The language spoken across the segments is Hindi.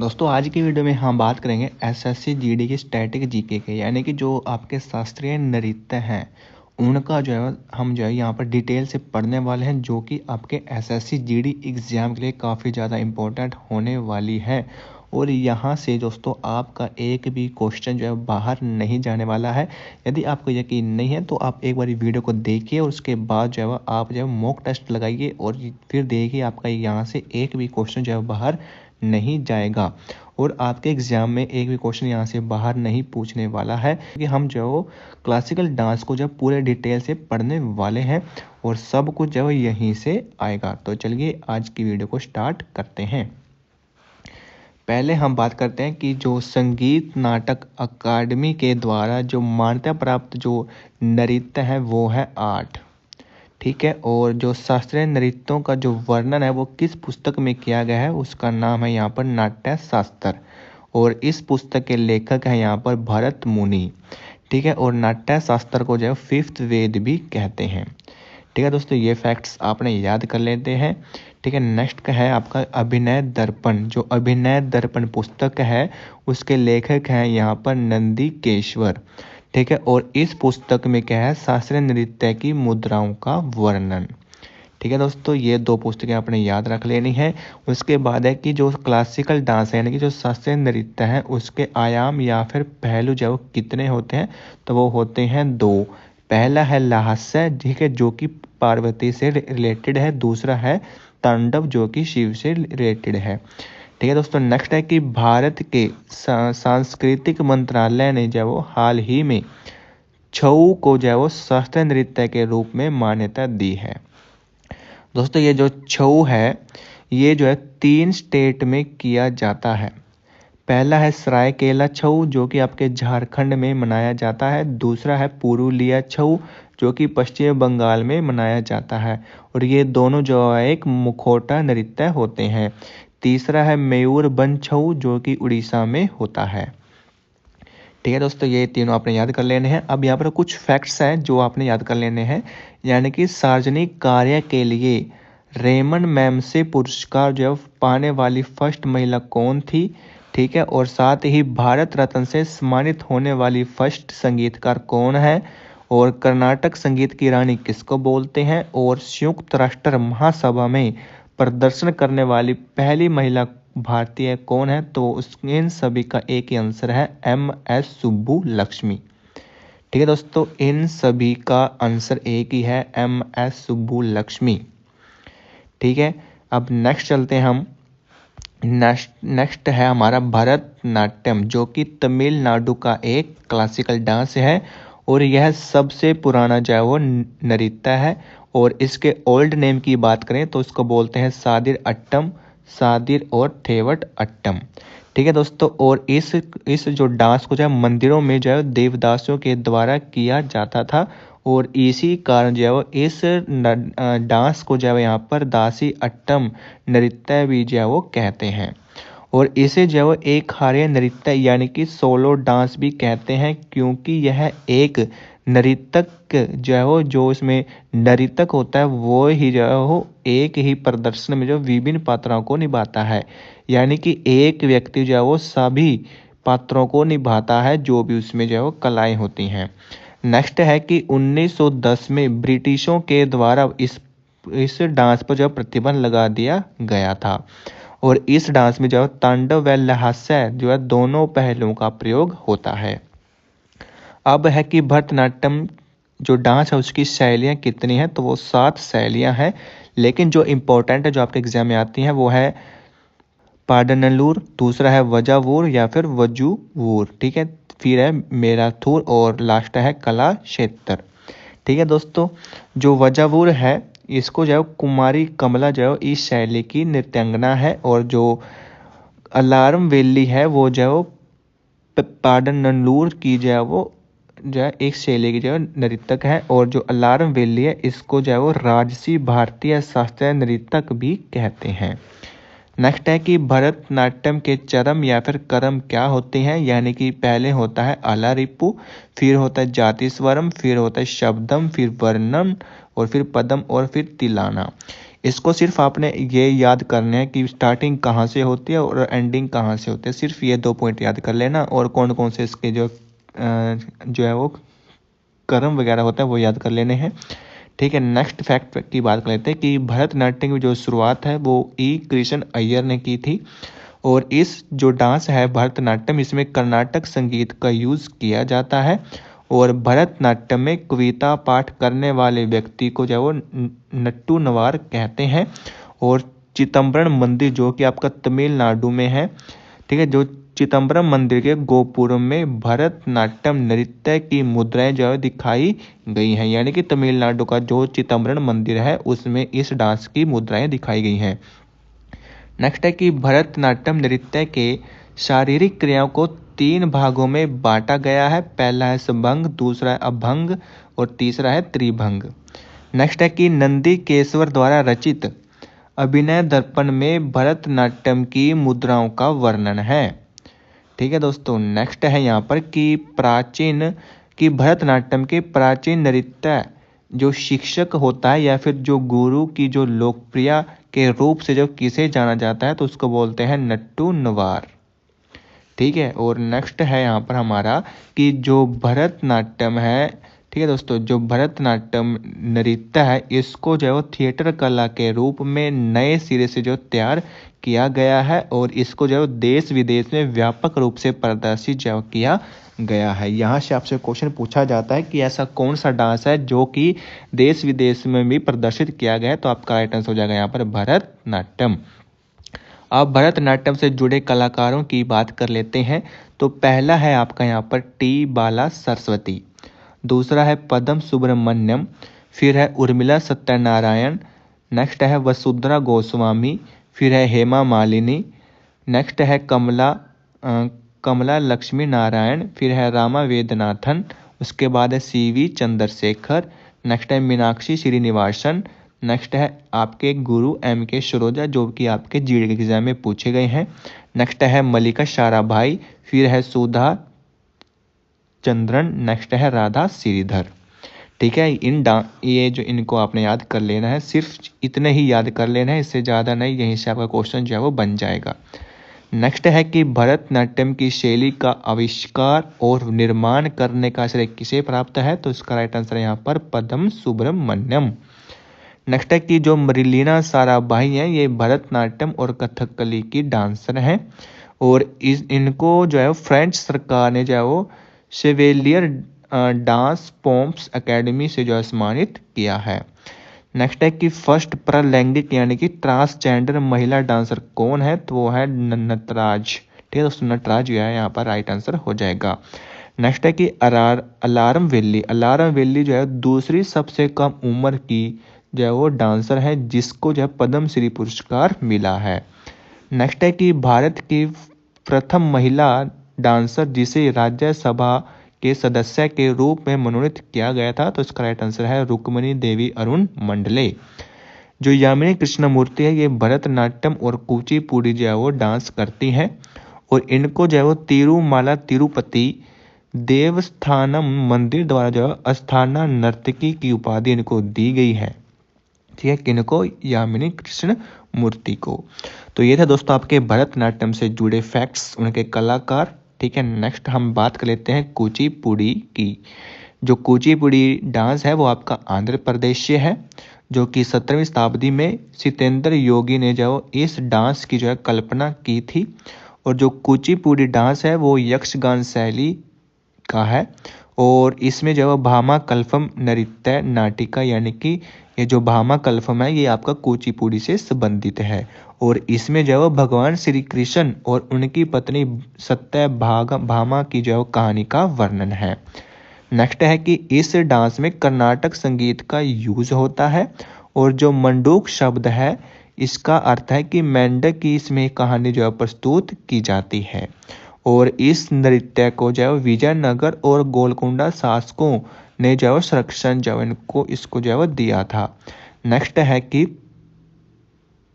दोस्तों आज की वीडियो में हम बात करेंगे एसएससी जीडी की स्टैटिक जीके के, यानी कि जो आपके शास्त्रीय नृत्य हैं उनका जो है हम जो है यहाँ पर डिटेल से पढ़ने वाले हैं, जो कि आपके एसएससी जीडी एग्ज़ाम के लिए काफ़ी ज़्यादा इम्पोर्टेंट होने वाली है। और यहाँ से दोस्तों आपका एक भी क्वेश्चन जो है बाहर नहीं जाने वाला है। यदि आपको यकीन नहीं है तो आप एक बार वीडियो को देखिए और उसके बाद जो है आप जो है मॉक टेस्ट लगाइए और फिर देखिए आपका यहाँ से एक भी क्वेश्चन जो है बाहर नहीं जाएगा। और आपके एग्ज़ाम में एक भी क्वेश्चन यहाँ से बाहर नहीं पूछने वाला है, कि हम जो क्लासिकल डांस को जब पूरे डिटेल से पढ़ने वाले हैं और सब कुछ जो यहीं से आएगा। तो चलिए आज की वीडियो को स्टार्ट करते हैं। पहले हम बात करते हैं कि जो संगीत नाटक अकादमी के द्वारा जो मान्यता प्राप्त जो नृत्य है वो है 8, ठीक है। और जो शास्त्रीय नृत्यों का जो वर्णन है वो किस पुस्तक में किया गया है, उसका नाम है यहाँ पर नाट्य शास्त्र। और इस पुस्तक के लेखक हैं यहाँ पर भरत मुनि, ठीक है। और नाट्य शास्त्र को जो है 5th वेद भी कहते हैं, ठीक है। दोस्तों ये फैक्ट्स आपने याद कर लेते हैं, ठीक है। नेक्स्ट का है आपका अभिनय दर्पण। जो अभिनय दर्पण पुस्तक है उसके लेखक हैं यहाँ पर नंदीकेश्वर, ठीक है। और इस पुस्तक में क्या है, शास्त्रीय नृत्य की मुद्राओं का वर्णन, ठीक है। दोस्तों ये 2 पुस्तकें आपने याद रख लेनी है। उसके बाद है कि जो क्लासिकल डांस है यानी कि जो शास्त्रीय नृत्य है उसके आयाम या फिर पहलू जो कितने होते हैं, तो वो होते हैं 2। पहला है लास्य, ठीक है, जो कि पार्वती से रिलेटेड है। दूसरा है तांडव, जो कि शिव से रिलेटेड है, ठीक है। दोस्तों नेक्स्ट है कि भारत के सांस्कृतिक मंत्रालय ने जो हाल ही में छऊ को जो शास्त्रीय नृत्य के रूप में मान्यता दी है। दोस्तों ये जो छऊ है ये जो है 3 स्टेट में किया जाता है। पहला है सरायकेला छऊ, जो कि आपके झारखंड में मनाया जाता है। दूसरा है पुरुलिया छऊ, जो कि पश्चिम बंगाल में मनाया जाता है। और ये दोनों जो है एक मुखौटा नृत्य होते हैं। तीसरा है मयूरभंज छऊ, जो कि उड़ीसा में होता है, ठीक है। दोस्तों ये तीनों आपने याद कर लेने हैं। अब यहाँ पर कुछ फैक्ट्स हैं जो आपने याद कर लेने हैं, यानी कि सार्वजनिक कार्य के लिए रेमन मैग्सेसे पुरस्कार जो पाने वाली फर्स्ट महिला कौन थी, ठीक है। और साथ ही भारत रत्न से सम्मानित होने वाली फर्स्ट संगीतकार कौन है, और कर्नाटक संगीत की रानी किसको बोलते हैं, और संयुक्त राष्ट्र महासभा में प्रदर्शन करने वाली पहली महिला भारतीय कौन है, तो इन सभी का एक ही आंसर है MS सुब्बुलक्ष्मी, ठीक है। दोस्तों इन सभी का आंसर एक ही है MS सुब्बुलक्ष्मी, ठीक है। अब नेक्स्ट चलते हैं हम। नेक्स्ट है हमारा भरतनाट्यम, जो कि तमिलनाडु का एक क्लासिकल डांस है और यह सबसे पुराना जो है वो नृत्य है। और इसके ओल्ड नेम की बात करें तो इसको बोलते हैं सादिर अट्टम, सादिर और थेवट अट्टम, ठीक है दोस्तों। और इस जो डांस को जो है मंदिरों में जो है देवदासियों के द्वारा किया जाता था, और इसी कारण जो है इस डांस को जो है यहाँ पर दासी अट्टम नृत्य भी जो है वो कहते हैं। और इसे जो है एक हार्य नृत्य यानी कि सोलो डांस भी कहते हैं, क्योंकि यह एक नर्तक जो है वो जो इसमें नर्तक होता है वो ही जो है वो एक ही प्रदर्शन में जो विभिन्न पात्रों को निभाता है, यानी कि एक व्यक्ति जो है वो सभी पात्रों को निभाता है जो भी उसमें जो है वो कलाएं होती हैं। नेक्स्ट है कि 1910 में ब्रिटिशों के द्वारा इस डांस पर जो प्रतिबंध लगा दिया गया था। और इस डांस में जो तांडव व लास्य जो है दोनों पहलुओं का प्रयोग होता है। अब है कि भरतनाट्यम जो डांस है उसकी शैलियाँ कितनी हैं, तो वो 7 शैलियाँ हैं। लेकिन जो इम्पोर्टेंट है जो आपके एग्जाम में आती हैं वो है पाडनलूर, दूसरा है वजावूर या फिर वजूवूर, ठीक है। फिर है मेराथूर और लास्ट है कला क्षेत्र, ठीक है। दोस्तों जो वजावूर है इसको जो है कुमारी कमला जो है इस शैली की नृत्यांगना है। और जो अलार्म वेली है वो जो है पाडनलूर की जो है एक शैली की जो है नृतक है। और जो अलार्म वेली है इसको जो है वो राजसी भारतीय शास्त्रीय नृतक भी कहते हैं। नेक्स्ट है कि भरतनाट्यम के चरम या फिर कर्म क्या होते हैं, यानी कि पहले होता है अलारिपु, फिर होता है जाति स्वरम, फिर होता है शब्दम, फिर वर्णम और फिर पदम और फिर तिलाना। इसको सिर्फ आपने ये याद करना है कि स्टार्टिंग कहाँ से होती है और एंडिंग कहाँ से होती है, सिर्फ ये 2 पॉइंट याद कर लेना, और कौन कौन से इसके जो है वो कर्म वगैरह होता है वो याद कर लेने हैं। ठीक है, नेक्स्ट फैक्ट की बात कर लेते हैं कि भरतनाट्यम की जो शुरुआत है वो ई कृष्ण अय्यर ने की थी। और इस जो डांस है भरतनाट्यम, इसमें कर्नाटक संगीत का यूज़ किया जाता है। और भरतनाट्यम में कविता पाठ करने वाले व्यक्ति को जो है वो नट्टू नवार कहते हैं। और चिदम्बरम मंदिर जो कि आपका तमिलनाडु में है, ठीक है, जो चिदम्बरम मंदिर के गोपुरम में भरतनाट्यम नृत्य की मुद्राएं जो है दिखाई गई हैं, यानी कि तमिलनाडु का जो चिदम्बरम मंदिर है उसमें इस डांस की मुद्राएं दिखाई गई हैं। नेक्स्ट है कि भरतनाट्यम नृत्य के शारीरिक क्रियाओं को 3 भागों में बांटा गया है। पहला है सभंग, दूसरा है अभंग और तीसरा है त्रिभंग। नेक्स्ट है कि नंदी केशवर द्वारा रचित अभिनय दर्पण में भरतनाट्यम की मुद्राओं का वर्णन है। ठीक है दोस्तों, नेक्स्ट है यहाँ पर कि भरतनाट्यम के प्राचीन नृत्य जो शिक्षक होता है या फिर जो गुरु की जो लोकप्रिय के रूप से जो किसे जाना जाता है तो उसको बोलते हैं नट्टू नवार। ठीक है, और नेक्स्ट है यहाँ पर हमारा कि जो भरतनाट्यम है, ठीक है दोस्तों, जो भरतनाट्यम नृत्य है इसको जो है वो थिएटर कला के रूप में नए सिरे से जो तैयार किया गया है और इसको जो है देश विदेश में व्यापक रूप से प्रदर्शित जो किया गया है। यहाँ से आपसे क्वेश्चन पूछा जाता है कि ऐसा कौन सा डांस है जो कि देश विदेश में भी प्रदर्शित किया गया है, तो आपका राइट आंसर हो जाएगा यहाँ पर भरतनाट्यम। अब भरतनाट्यम से जुड़े कलाकारों की बात कर लेते हैं। तो पहला है आपका यहाँ पर टी बाला सरस्वती, दूसरा है पद्म सुब्रमण्यम, फिर है उर्मिला सत्यनारायण, नेक्स्ट है वसुंधरा गोस्वामी, फिर है हेमा मालिनी, नेक्स्ट है कमला लक्ष्मी नारायण, फिर है रामा वेदनाथन, उसके बाद है सीवी चंद्रशेखर, नेक्स्ट है मीनाक्षी श्रीनिवासन, नेक्स्ट है आपके गुरु MK सरोजा जो कि आपके जीडी के एग्जाम में पूछे गए हैं, नेक्स्ट है मल्लिका साराभाई, फिर है सुधा चंद्रन, नेक्स्ट है राधा श्रीधर। ठीक है, ये जो इनको आपने याद कर लेना है, सिर्फ इतने ही याद कर लेना है, इससे ज़्यादा नहीं, यहीं से आपका क्वेश्चन जो है वो बन जाएगा। नेक्स्ट है कि भरतनाट्यम की शैली का आविष्कार और निर्माण करने का श्रेय किसे प्राप्त है, तो इसका राइट आंसर है यहाँ पर पद्म सुब्रमण्यम। नेक्स्ट है कि जो मृलिना साराभाई हैं ये भरतनाट्यम और कथकली की डांसर हैं और इनको जो है फ्रेंच सरकार ने जो है वो शेवेलियर डांस पॉम्प्स एकेडमी से जो है सम्मानित किया है। नेक्स्ट है कि फर्स्ट प्रलैंगिक यानी कि ट्रांसजेंडर महिला डांसर कौन है, तो वो है नटराज। ठीक है दोस्तों, नटराज जो है यहाँ पर राइट आंसर हो जाएगा। नेक्स्ट है कि अलार्म वेली जो है दूसरी सबसे कम उम्र की जो है वो डांसर है जिसको जो है पद्म श्री पुरस्कार मिला है। नेक्स्ट है कि भारत की प्रथम महिला डांसर जिसे राज्यसभा के सदस्य के रूप में मनोनीत किया गया था, तो इसका राइट आंसर है रुक्मिणी देवी अरुण मंडले। जो यामिनी कृष्णमूर्ति है ये भरतनाट्यम और कुचिपुड़ी जो है वो डांस करती हैं और इनको जो है वो तिरुमाला तिरुपति देवस्थानम मंदिर द्वारा जो है अस्थाना नर्तकी की उपाधि इनको दी गई है। ठीक है, किनको, यामिनी कृष्ण मूर्ति को। तो ये था दोस्तों आपके भरतनाट्यम से जुड़े फैक्ट्स, उनके कलाकार। ठीक है, नेक्स्ट हम बात कर लेते हैं कुचिपुड़ी की। जो कुचिपुड़ी डांस है वो आपका आंध्र प्रदेश से है, जो कि 17वीं शताब्दी में सितेंद्र योगी ने जो इस डांस की जो है कल्पना की थी। और जो कुचिपुड़ी डांस है वो यक्षगान शैली का है और इसमें जो है भामा कल्पम नृत्य नाटिका यानी कि ये जो भामा कल्पम है ये आपका कुचिपुड़ी से संबंधित है और इसमें जो है भगवान श्री कृष्ण और उनकी पत्नी भामा की जो है कहानी का वर्णन है। नेक्स्ट है कि इस डांस में कर्नाटक संगीत का यूज होता है और जो मंडूक शब्द है इसका अर्थ है कि मेंढक की इसमें कहानी जो है प्रस्तुत की जाती है और इस नृत्य को जो है विजयनगर और गोलकुंडा शासकों ने जो है संरक्षण जो इनको इसको जो है दिया था। नेक्स्ट है कि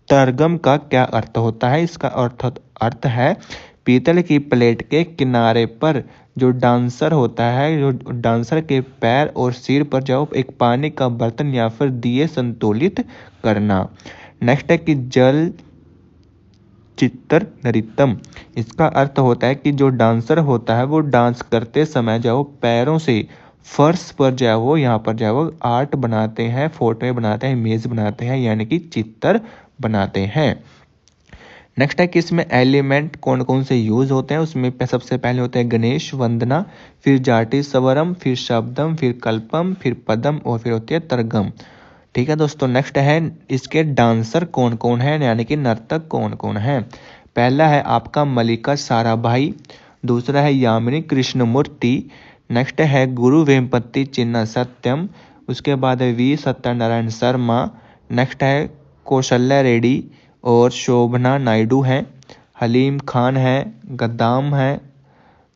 तरगम का क्या अर्थ होता है, इसका अर्थ है पीतल की प्लेट के किनारे पर जो डांसर होता है, जो डांसर के पैर और सिर पर जो एक पानी का बर्तन या फिर दिए संतुलित करना। नेक्स्ट है कि जल चित्र नृत्यम। इसका अर्थ होता है कि जो डांसर होता है वो डांस करते समय जो पैरों से फर्श पर जो है वो यहाँ पर जो है वो आर्ट बनाते हैं, फोटो बनाते हैं, इमेज बनाते हैं, यानी कि चित्र बनाते हैं। नेक्स्ट है कि इसमें एलिमेंट कौन कौन से यूज होते हैं। उसमें सबसे पहले होते हैं गणेश वंदना, फिर जाति स्वरम, फिर शब्दम, फिर कल्पम, फिर पदम और फिर होती है तरगम। ठीक है दोस्तों। नेक्स्ट है इसके डांसर कौन कौन है, यानी कि नर्तक कौन कौन है। पहला है आपका मल्लिका साराभाई, दूसरा है यामिनी कृष्णमूर्ति, नेक्स्ट है गुरु वेम्पति चिन्ना सत्यम, उसके बाद है वी सत्यनारायण शर्मा, नेक्स्ट है कौशल्या रेड्डी और शोभना नायडू है, हलीम खान है,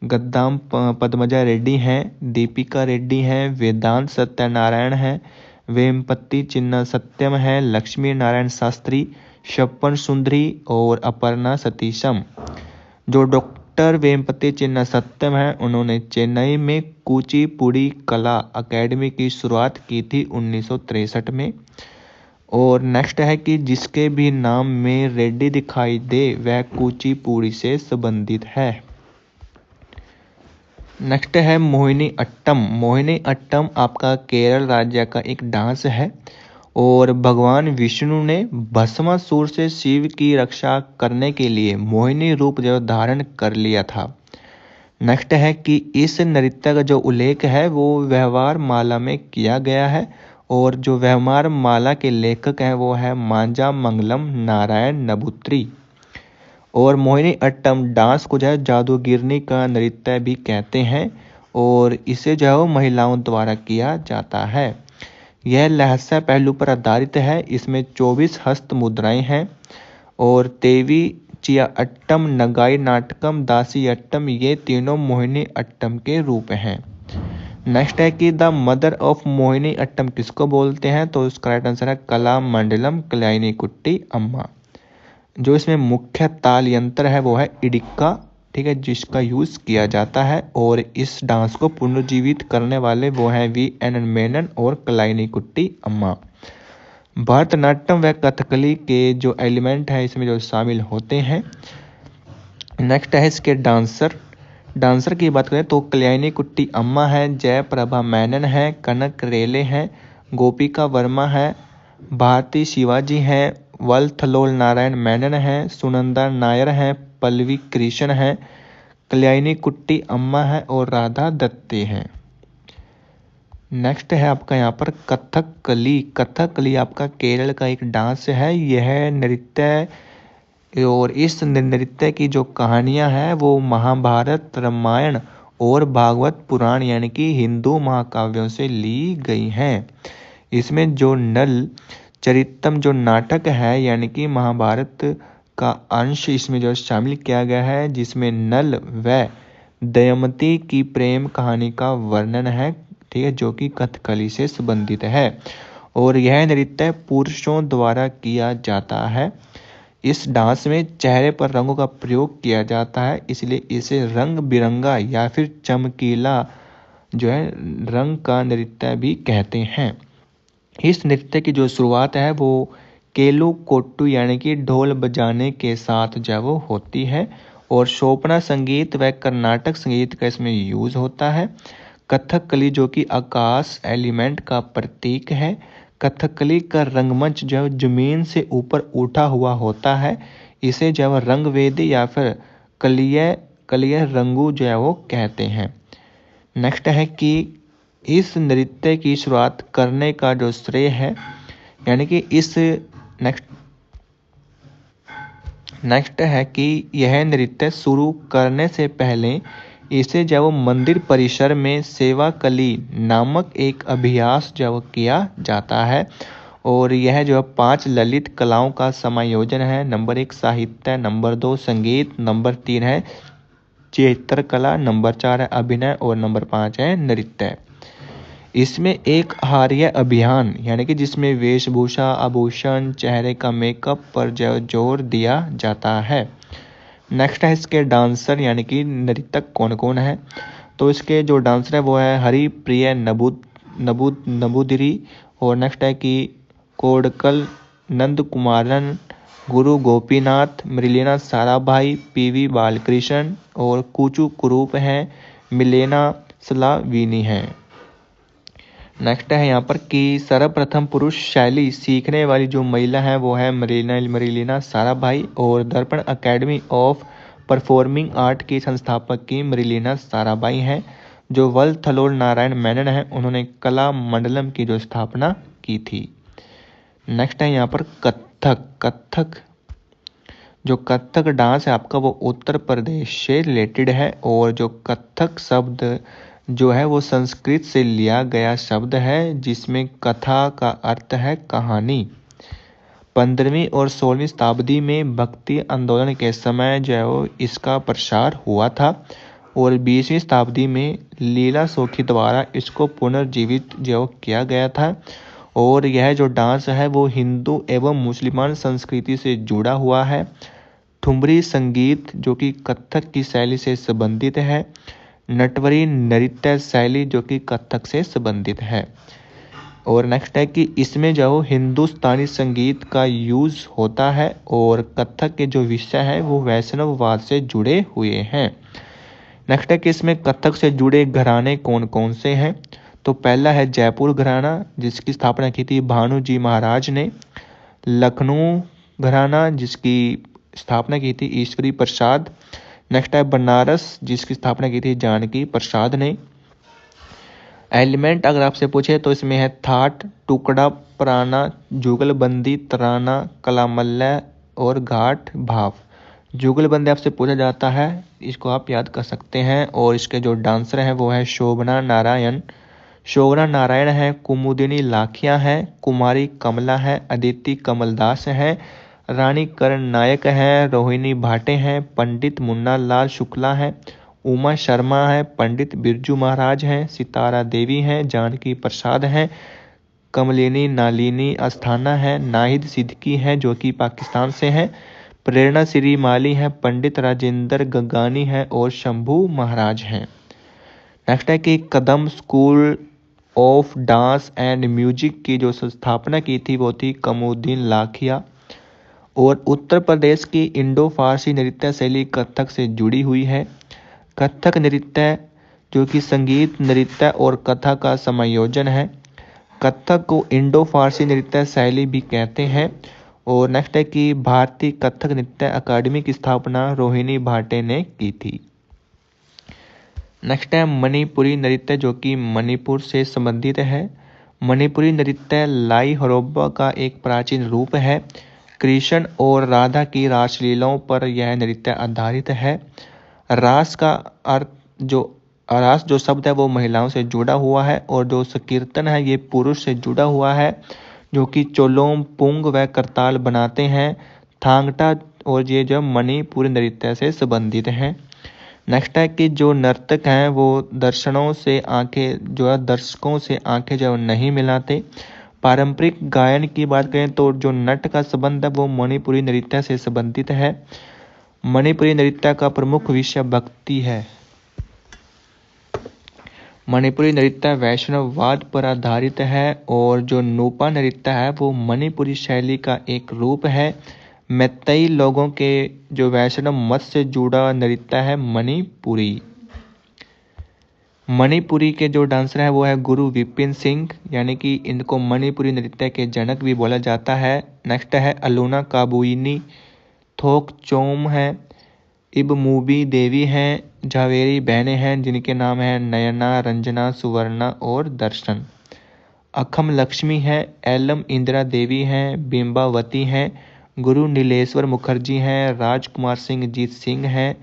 गद्दाम पद्मजा रेड्डी हैं, दीपिका रेड्डी हैं, वेदांत सत्यनारायण हैं, वेम्पति चिन्ना सत्यम है, लक्ष्मी नारायण शास्त्री, शप्पन सुंदरी और अपर्णा सतीशम। जो डॉक्टर वेम्पति चिन्ना सत्यम है, उन्होंने चेन्नई में कुचिपुड़ी कला अकेडमी की शुरुआत की थी 1963 में। और नेक्स्ट है कि जिसके भी नाम में रेड्डी दिखाई दे वह कुचिपुड़ी से संबंधित है। नेक्स्ट है मोहिनी अट्टम। मोहिनी अट्टम आपका केरल राज्य का एक डांस है और भगवान विष्णु ने भस्मासुर से शिव की रक्षा करने के लिए मोहिनी रूप जो धारण कर लिया था। नेक्स्ट है कि इस नृत्य का जो उल्लेख है वो व्यवहार माला में किया गया है और जो व्यवहार माला के लेखक हैं वो है मांझा मंगलम नारायण नबूत्री। और मोहिनी अट्टम डांस को जो है जादूगिरनी का नृत्य भी कहते हैं और इसे जो है वो महिलाओं द्वारा किया जाता है। यह लहसा पहलू पर आधारित है। इसमें 24 हस्त मुद्राएं हैं और तेवी चिया अट्टम, नगाई नाटकम, दासी अट्टम, ये तीनों मोहिनी अट्टम के रूप हैं। नेक्स्ट है कि the mother of Mohini Attam किसको बोलते हैं, तो इसका राइट आंसर है कला मंडलम कल्याणी कुट्टी अम्मा। जो इसमें मुख्य ताल यंत्र है वो है इडिक्का, ठीक है, जिसका यूज किया जाता है और इस डांस को पुनर्जीवित करने वाले वो हैं V.N. मेनन और कल्याणी कुट्टी अम्मा। भरतनाट्यम व कथकली के जो एलिमेंट है इसमें जो शामिल होते हैं। नेक्स्ट है इसके डांसर की बात करें तो कल्याणी कुट्टी अम्मा है, जयप्रभा मेनन है, कनक रेले हैं, गोपिका वर्मा है, भारती शिवाजी हैं, वलथलोल नारायण मेनन हैं, सुनंदा नायर हैं, पल्लवी कृष्ण हैं, कल्याणी कुट्टी अम्मा है और राधा दत्ते हैं। नेक्स्ट है आपका यहाँ पर कथकली। कथकली आपका केरल का एक डांस है। यह नृत्य और इस नृत्य की जो कहानियाँ हैं वो महाभारत, रामायण और भागवत पुराण यानी कि हिंदू महाकाव्यों से ली गई हैं। इसमें जो नल चरितम जो नाटक है यानी कि महाभारत का अंश इसमें जो शामिल किया गया है, जिसमें नल व दमयंती की प्रेम कहानी का वर्णन है, ठीक है, जो कि कथकली से संबंधित है और यह नृत्य पुरुषों द्वारा किया जाता है। इस डांस में चेहरे पर रंगों का प्रयोग किया जाता है, इसलिए इसे रंग बिरंगा या फिर चमकीला जो है रंग का नृत्य भी कहते हैं। इस नृत्य की जो शुरुआत है वो केलू कोट्टू यानी कि ढोल बजाने के साथ जो वो होती है और शोपना संगीत व कर्नाटक संगीत का इसमें यूज होता है। कथकली जो कि आकाश एलिमेंट का प्रतीक है। कथकली का रंगमंच जो जमीन से ऊपर उठा हुआ होता है, इसे जो है रंगवेदी या फिर कलिय रंगू जो है वो कहते हैं। नेक्स्ट है कि इस नृत्य की शुरुआत करने का जो श्रेय है यानी कि इस नेक्स्ट है कि यह नृत्य शुरू करने से पहले इसे जब मंदिर परिसर में सेवा कली नामक एक अभ्यास जब किया जाता है और यह जो 5 ललित कलाओं का समायोजन है। नंबर 1 साहित्य, नंबर 2 संगीत, नंबर 3 है चित्रकला, नंबर 4 है अभिनय और नंबर 5 है नृत्य। इसमें एक हार्य अभियान यानी कि जिसमें वेशभूषा, आभूषण, चेहरे का मेकअप पर जोर दिया जाता है। नेक्स्ट है इसके डांसर यानी कि नर्तक कौन कौन है। तो इसके जो डांसर है वो है हरिप्रिय नबूदिरी, और नेक्स्ट है कि कोडकल नंद कुमारन, गुरु गोपीनाथ, मृलिना साराभाई, पीवी बालकृष्ण और कुचू कुरूप हैं, मिलेना स्लावीनी है। नेक्स्ट है यहाँ पर कि सर्वप्रथम पुरुष शैली सीखने वाली जो महिला है वो है मरीलिना साराभाई, और दर्पण एकेडमी ऑफ परफॉर्मिंग आर्ट की संस्थापक की मरीलिना साराभाई हैं। जो वल थलोल नारायण मेनन है, उन्होंने कला मंडलम की जो स्थापना की थी। नेक्स्ट है यहाँ पर कथक। जो कथक डांस है आपका वो उत्तर प्रदेश से रिलेटेड है, और जो कथक शब्द जो है वो संस्कृत से लिया गया शब्द है, जिसमें कथा का अर्थ है कहानी। 15वीं और 16वीं शताब्दी में भक्ति आंदोलन के समय जो इसका प्रसार हुआ था, और 20वीं शताब्दी में लीला सोखी द्वारा इसको पुनर्जीवित जो किया गया था। और यह जो डांस है वो हिंदू एवं मुसलमान संस्कृति से जुड़ा हुआ है। ठुमरी संगीत जो कि कथक की शैली से संबंधित है। नटवरी नृत्य शैली जो कि कथक से संबंधित है। और नेक्स्ट है कि इसमें जो हिंदुस्तानी संगीत का यूज होता है, और कथक के जो विषय है वो वैष्णववाद से जुड़े हुए हैं। नेक्स्ट है कि इसमें कथक से जुड़े घराने कौन कौन से हैं। तो पहला है जयपुर घराना, जिसकी स्थापना की थी भानुजी महाराज ने। लखनऊ घराना, जिसकी स्थापना की थी ईश्वरी प्रसाद। नेक्स्ट है बनारस, जिसकी स्थापना की थी जानकी प्रसाद ने। एलिमेंट अगर आपसे पूछे तो इसमें है थाट, टुकड़ा, प्राणा, जुगलबंदी, तराना, कलामल्य और घाट भाव। जुगलबंदी आपसे पूछा जाता है, इसको आप याद कर सकते हैं। और इसके जो डांसर हैं वो है शोभना नारायण। शोभना नारायण है, कुमुदिनी लाखिया है, कुमारी कमला है, अदिति कमलदास है, रानी करण नायक है, रोहिणी भाटे हैं, पंडित मुन्ना लाल शुक्ला है, उमा शर्मा है, पंडित बिरजू महाराज हैं, सितारा देवी हैं, जानकी प्रसाद हैं, कमलिनी नालिनी अस्थाना है, नाहिद सिद्दीकी हैं जो कि पाकिस्तान से हैं, प्रेरणा श्री माली है, पंडित राजेंद्र गंगानी है, और शंभू महाराज हैं। नेक्स्ट है कि Kadam school of dance and music की जो स्थापना की थी वो थी कमुद्दीन लाखिया। और उत्तर प्रदेश की इंडो फारसी नृत्य शैली कथक से जुड़ी हुई है। कथक नृत्य जो कि संगीत, नृत्य और कथा का संयोजन है। कथक को इंडो फारसी नृत्य शैली भी कहते हैं। और नेक्स्ट है कि भारतीय कथक नृत्य अकादमी की स्थापना रोहिणी भाटे ने की थी। नेक्स्ट है मणिपुरी नृत्य जो कि मणिपुर से संबंधित है। मणिपुरी नृत्य लाई हरोबा का एक प्राचीन रूप है। कृष्ण और राधा की रासलीलाओं पर यह नृत्य आधारित है। रास का अर्थ रास जो शब्द है वो महिलाओं से जुड़ा हुआ है, और जो संकीर्तन है ये पुरुष से जुड़ा हुआ है, जो कि चोलोम पुंग व करताल बनाते हैं। थांगटा और ये जो मणिपुरी नृत्य से संबंधित हैं। नेक्स्ट है कि जो नर्तक हैं वो दर्शकों से आंखें जो नहीं मिलाते। पारंपरिक गायन की बात करें तो जो नट का संबंध है वो मणिपुरी नृत्य से संबंधित है। मणिपुरी नृत्य का प्रमुख विषय भक्ति है। मणिपुरी नृत्य वैष्णववाद पर आधारित है, और जो नूपा नृत्य है वो मणिपुरी शैली का एक रूप है। मैतेई लोगों के जो वैष्णव मत से जुड़ा नृत्य है मणिपुरी। मणिपुरी के जो डांसर हैं वो है गुरु विपिन सिंह, यानी कि इनको मणिपुरी नृत्य के जनक भी बोला जाता है। नेक्स्ट है अलूना काबुइनी, थोक चोम है, इबमूबी देवी हैं, झावेरी बहनें हैं जिनके नाम हैं नयना, रंजना, सुवर्णा और दर्शन। अखम लक्ष्मी है, एलम इंदिरा देवी हैं, बिंबावती हैं, गुरु नीलेश्वर मुखर्जी हैं, राजकुमार सिंह जीत सिंह हैं,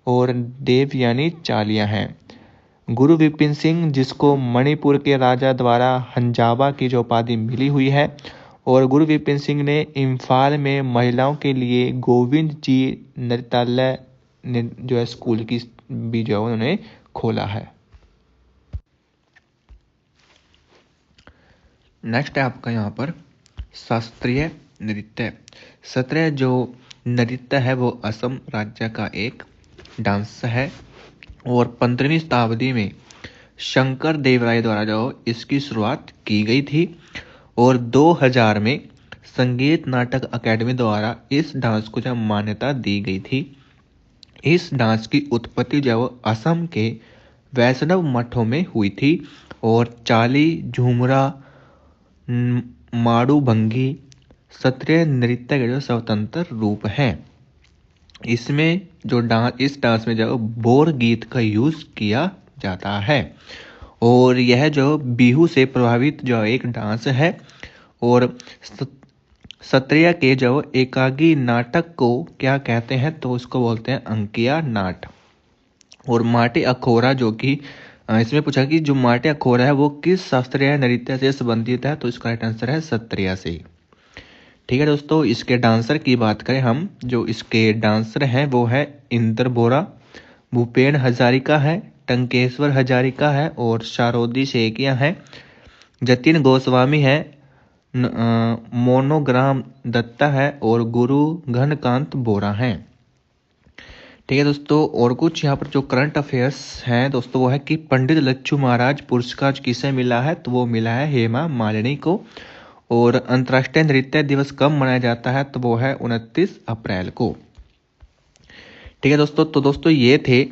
और देवयानी चालिया हैं। गुरु विपिन सिंह, जिसको मणिपुर के राजा द्वारा हंजाबा की जो उपाधि मिली हुई है, और गुरु विपिन सिंह ने इम्फाल में महिलाओं के लिए गोविंद जी नृत्यालय जो है स्कूल की भी जो है उन्होंने खोला है। नेक्स्ट है आपका यहाँ पर शास्त्रीय नृत्य। शास्त्रीय जो नृत्य है वो असम राज्य का एक डांस है और 15वीं शताब्दी में शंकर देव राय द्वारा जो इसकी शुरुआत की गई थी और 2000 में संगीत नाटक अकेडमी द्वारा इस डांस को जब मान्यता दी गई थी। इस डांस की उत्पत्ति जो असम के वैष्णव मठों में हुई थी और चाली, झूमरा, माड़ू भंगी शास्त्रीय नृत्य के जो स्वतंत्र रूप हैं। इसमें जो इस डांस में जो बोर गीत का यूज किया जाता है और यह जो बिहू से प्रभावित जो एक डांस है और क्षत्रिय के जो एकांगी नाटक को क्या कहते हैं तो उसको बोलते हैं अंकिया नाट। और माटे अखोरा जो कि इसमें पूछा कि जो माटे अखोरा है वो किस शास्त्रीय नृत्य से संबंधित है तो इसका राइट आंसर है क्षत्रिय से। ठीक है दोस्तों, इसके डांसर की बात करें हम, जो इसके डांसर हैं वो है इंद्र बोरा, भूपेन हजारिका है, टंकेश्वर हजारिका है और शारोदी शेखिया है, जतिन गोस्वामी है, मोनोग्राम दत्ता है और गुरु घनकांत बोरा हैं। ठीक है दोस्तों, और कुछ यहाँ पर जो करंट अफेयर्स हैं दोस्तों वो है कि पंडित लच्छू महाराज पुरस्कार किसे मिला है तो वो मिला है हेमा मालिनी को। और अंतर्राष्ट्रीय नृत्य दिवस कब मनाया जाता है तो वो है 29 अप्रैल को। ठीक है दोस्तों, तो दोस्तों ये थे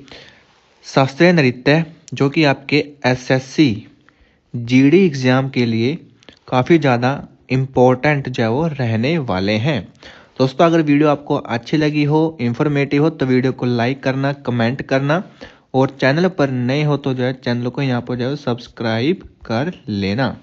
शास्त्रीय नृत्य जो कि आपके एसएससी जीडी एग्जाम के लिए काफ़ी ज़्यादा इम्पोर्टेंट जो है वो रहने वाले हैं। दोस्तों अगर वीडियो आपको अच्छी लगी हो, इन्फॉर्मेटिव हो तो वीडियो को लाइक करना, कमेंट करना और चैनल पर नए हो तो जो है चैनल को यहाँ पर जो है सब्सक्राइब कर लेना।